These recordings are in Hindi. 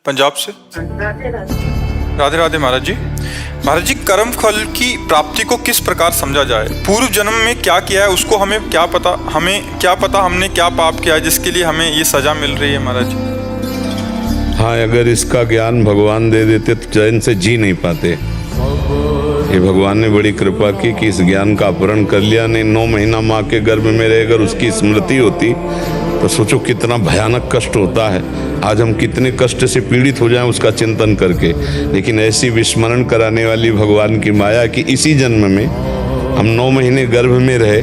पंजाब से। राधे राधे। राधे राधे महाराज जी। महाराज जी, कर्म फल की प्राप्ति को किस प्रकार समझा जाए? पूर्व जन्म में क्या किया है उसको हमें क्या पता हमने क्या पाप किया है जिसके लिए हमें ये सजा मिल रही है महाराज जी? हाँ, अगर इसका ज्ञान भगवान दे देते तो चैन से जी नहीं पाते। ये भगवान ने बड़ी कृपा की कि इस ज्ञान का अपहरण कर लिया। नहीं 9 महीना माँ के गर्भ में रहे, अगर उसकी स्मृति होती तो सोचो कितना भयानक कष्ट होता है। आज हम कितने कष्ट से पीड़ित हो जाएं उसका चिंतन करके। लेकिन ऐसी विस्मरण कराने वाली भगवान की माया कि इसी जन्म में हम 9 महीने गर्भ में रहे,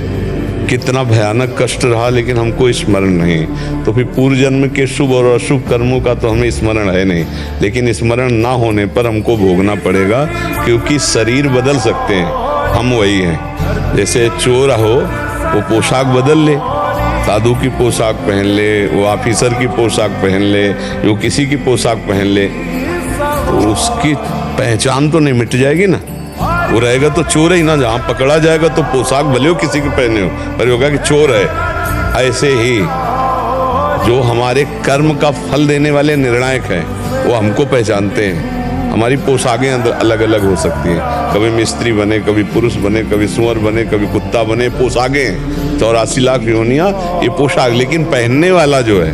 कितना भयानक कष्ट रहा, लेकिन हमको स्मरण नहीं। तो फिर पूर्व जन्म के शुभ और अशुभ कर्मों का तो हमें स्मरण है नहीं, लेकिन स्मरण ना होने पर हमको भोगना पड़ेगा, क्योंकि शरीर बदल सकते हैं, हम वही हैं। जैसे चोर हो वो पोशाक बदल ले, साधु की पोशाक पहन ले, वो ऑफिसर की पोशाक पहन ले, वो किसी की पोशाक पहन ले, तो उसकी पहचान तो नहीं मिट जाएगी ना। वो रहेगा तो चोर ही ना, जहाँ पकड़ा जाएगा तो पोशाक भले हो किसी के पहने हो, पर होगा कि चोर है। ऐसे ही जो हमारे कर्म का फल देने वाले निर्णायक हैं वो हमको पहचानते हैं। हमारी पोशाकें अलग अलग हो सकती हैं, कभी मिस्त्री बने, कभी पुरुष बने, कभी सुअर बने, कभी कुत्ता बने। पोशाकें 84 लाख योनियां, ये पोशाक। लेकिन पहनने वाला जो है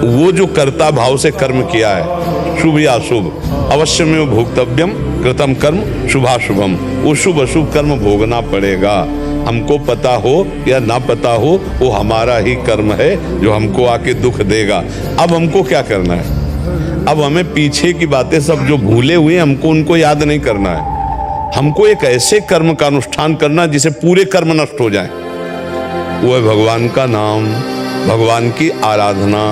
वो जो कर्ता भाव से कर्म किया है, शुभ या अशुभ, अवश्य में भोक्तव्यम कृतम कर्म शुभाशुभम, वो शुभ अशुभ कर्म भोगना पड़ेगा। हमको पता हो या ना पता हो, वो हमारा ही कर्म है जो हमको आके दुख देगा। अब हमको क्या करना है? अब हमें पीछे की बातें सब जो भूले हुए हमको उनको याद नहीं करना है। हमको एक ऐसे कर्म का अनुष्ठान करना जिसे पूरे कर्म नष्ट हो जाए। वो है भगवान का नाम, भगवान की आराधना,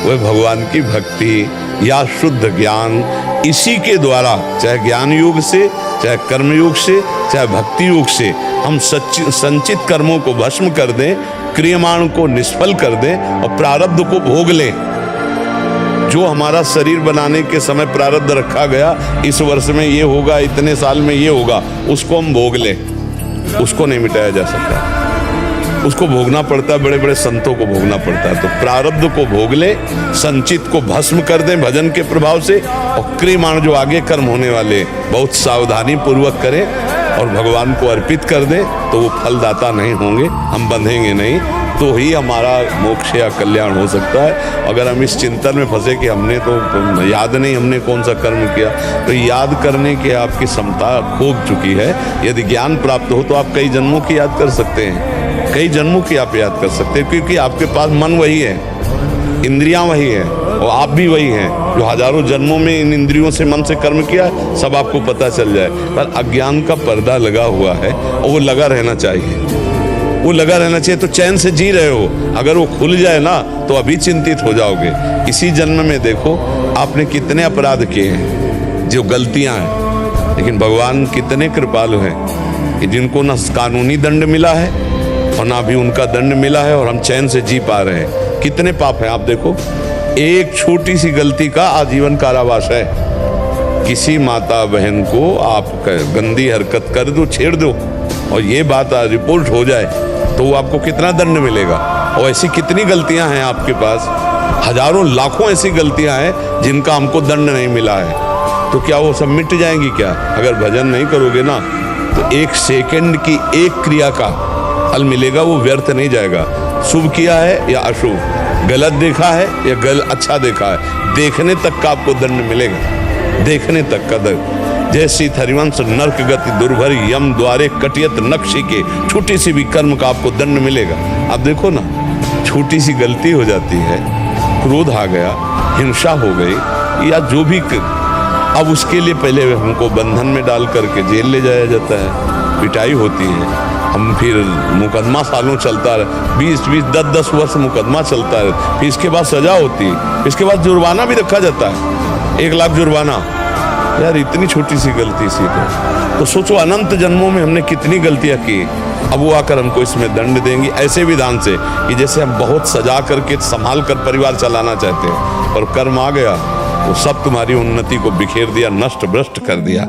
वह भगवान की भक्ति या शुद्ध ज्ञान। इसी के द्वारा, चाहे ज्ञान योग से, चाहे कर्म योग से, चाहे भक्ति योग से, हम संचित कर्मों को भस्म कर दें, क्रियमाण को निष्फल कर दें और प्रारब्ध को भोग लें। जो हमारा शरीर बनाने के समय प्रारब्ध रखा गया, इस वर्ष में ये होगा, इतने साल में ये होगा, उसको हम भोग लें। उसको नहीं मिटाया जा सकता, उसको भोगना पड़ता है, बड़े बड़े संतों को भोगना पड़ता है। तो प्रारब्ध को भोग ले, संचित को भस्म कर दें भजन के प्रभाव से, और क्रियमाण जो आगे कर्म होने वाले बहुत सावधानी पूर्वक करें और भगवान को अर्पित कर दें, तो वो फलदाता नहीं होंगे, हम बंधेंगे नहीं, तो ही हमारा मोक्ष या कल्याण हो सकता है। अगर हम इस चिंतन में फंसे कि हमने तो याद नहीं हमने कौन सा कर्म किया, तो याद करने की आपकी क्षमता खो चुकी है। यदि ज्ञान प्राप्त हो तो आप कई जन्मों की याद कर सकते हैं, कई जन्मों की आप याद कर सकते हैं, क्योंकि आपके पास मन वही है, इंद्रियां वही हैं और आप भी वही हैं जो हजारों जन्मों में इन इंद्रियों से मन से कर्म किया, सब आपको पता चल जाए। पर अज्ञान का पर्दा लगा हुआ है और वो लगा रहना चाहिए, वो लगा रहना चाहिए। तो चैन से जी रहे हो, अगर वो खुल जाए ना तो अभी चिंतित हो जाओगे। इसी जन्म में देखो आपने कितने अपराध किए हैं, जो गलतियां हैं, लेकिन भगवान कितने कृपालु हैं कि जिनको ना कानूनी दंड मिला है और ना भी उनका दंड मिला है, और हम चैन से जी पा रहे हैं। कितने पाप हैं आप देखो, एक छोटी सी गलती का आजीवन कारावास है। किसी माता बहन को आप गंदी हरकत कर दो, छेड़ दो, और ये बात रिपोर्ट हो जाए तो वो आपको कितना दंड मिलेगा। और ऐसी कितनी गलतियां हैं आपके पास, हजारों लाखों ऐसी गलतियां हैं जिनका हमको दंड नहीं मिला है। तो क्या वो सब मिट जाएंगी क्या? अगर भजन नहीं करोगे ना तो 1 सेकंड की एक क्रिया का फल मिलेगा, वो व्यर्थ नहीं जाएगा। शुभ किया है या अशुभ, गलत देखा है या अच्छा देखा है, देखने तक का आपको दंड मिलेगा, देखने तक का दंड। जय श्री हरिवंश नरक गति दुर्भर यम द्वारे कटियत नक्शी के, छोटी सी भी कर्म का आपको दंड मिलेगा। अब देखो ना, छोटी सी गलती हो जाती है, क्रोध आ गया, हिंसा हो गई या जो भी, अब उसके लिए पहले हमको बंधन में डाल करके जेल ले जाया जाता है, पिटाई होती है, हम फिर मुकदमा सालों चलता है, 20-20, 10-10 वर्ष मुकदमा चलता है, फिर इसके बाद सजा होती है, इसके बाद जुर्माना भी रखा जाता है, 1 लाख जुर्माना। यार इतनी छोटी सी गलती सी तो सोचो अनंत जन्मों में हमने कितनी गलतियां की, अब वो आकर हमको इसमें दंड देंगी ऐसे विधान से कि जैसे हम बहुत सजा करके संभाल कर परिवार चलाना चाहते हैं, और कर्म आ गया वो सब तुम्हारी उन्नति को बिखेर दिया, नष्ट भ्रष्ट कर दिया।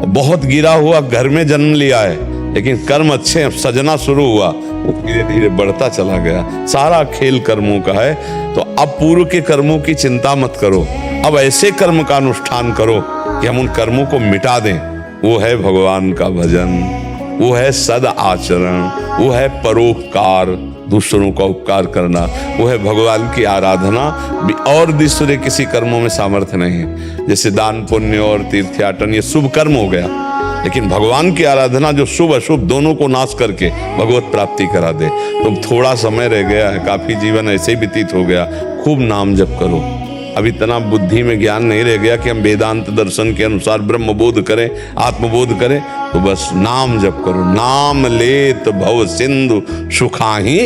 बहुत गिरा हुआ घर में जन्म लिया है, लेकिन कर्म अच्छे सजना शुरू हुआ, वो धीरे धीरे बढ़ता चला गया। सारा खेल कर्मों का है। तो अब पूर्व के कर्मों की चिंता मत करो, अब ऐसे कर्म का अनुष्ठान करो कि हम उन कर्मों को मिटा दें। वो है भगवान का भजन, वो है सद आचरण, वो है परोपकार, दूसरों का उपकार करना, वो है भगवान की आराधना। और दूसरे किसी कर्मों में सामर्थ्य नहीं है। जैसे दान पुण्य और तीर्थयाटन ये शुभ कर्म हो गया, लेकिन भगवान की आराधना जो शुभ अशुभ दोनों को नाश करके भगवत प्राप्ति करा दे। तो थोड़ा समय रह गया है, काफी जीवन ऐसे ही व्यतीत हो गया, खूब नाम जप करो। अब इतना बुद्धि में ज्ञान नहीं रह गया कि हम वेदांत दर्शन के अनुसार ब्रह्म बोध करें, आत्मबोध करें, तो बस नाम जप करो। नाम लेत भव सिंधु सुखाही,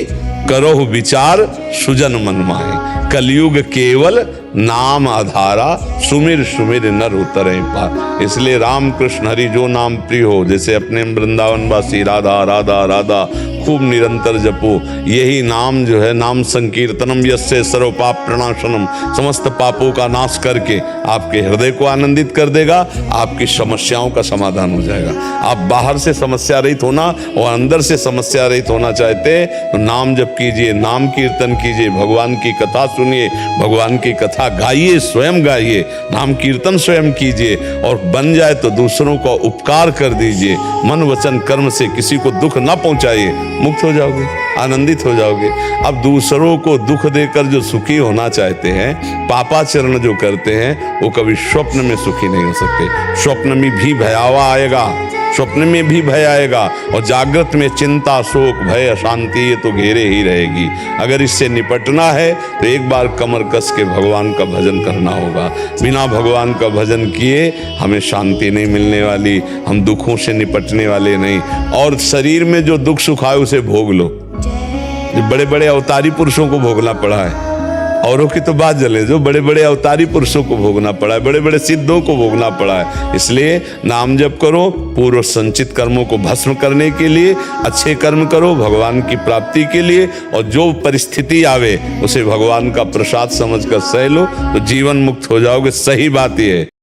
करो विचार सुजन मन माहे। कलयुग केवल नाम आधारा, सुमिर सुमिर नर उतरे पार। इसलिए राम कृष्ण हरि जो नाम प्रिय हो, जैसे अपने वृंदावन वासी राधा राधा राधा खूब निरंतर जपो। यही नाम जो है, नाम संकीर्तनम यस्य सर्व पाप प्रणाशनम, समस्त पापों का नाश करके आपके हृदय को आनंदित कर देगा, आपकी समस्याओं का समाधान हो जाएगा। आप बाहर से समस्या रहित होना और अंदर से समस्या रहित होना चाहते तो नाम जप कीजिए, नाम कीर्तन कीजिए, भगवान की कथा सुनिए, भगवान की कथा गाइए, स्वयं गाइए, नाम कीर्तन स्वयं कीजिए, और बन जाए तो दूसरों का उपकार कर दीजिए। मन वचन कर्म से किसी को दुख ना पहुंचाइए, मुक्त हो जाओगे, आनंदित हो जाओगे। अब दूसरों को दुख देकर जो सुखी होना चाहते हैं, पापाचरण जो करते हैं, वो कभी स्वप्न में सुखी नहीं हो सकते। स्वप्न में भी भयावह आएगा, स्वप्न में भी भय आएगा, और जागृत में चिंता शोक भय अशांति ये तो घेरे ही रहेगी। अगर इससे निपटना है तो एक बार कमर कस के भगवान का भजन करना होगा। बिना भगवान का भजन किए हमें शांति नहीं मिलने वाली, हम दुखों से निपटने वाले नहीं। और शरीर में जो दुख सुख आए उसे भोग लो। जो बड़े बड़े अवतारी पुरुषों को भोगना पड़ा है, औरों की तो बात जले, जो बड़े बड़े अवतारी पुरुषों को भोगना पड़ा है, बड़े बड़े सिद्धों को भोगना पड़ा है। इसलिए नाम जप करो, पूर्व संचित कर्मों को भस्म करने के लिए, अच्छे कर्म करो भगवान की प्राप्ति के लिए, और जो परिस्थिति आवे उसे भगवान का प्रसाद समझकर सह लो, तो जीवन मुक्त हो जाओगे। सही बात यह है।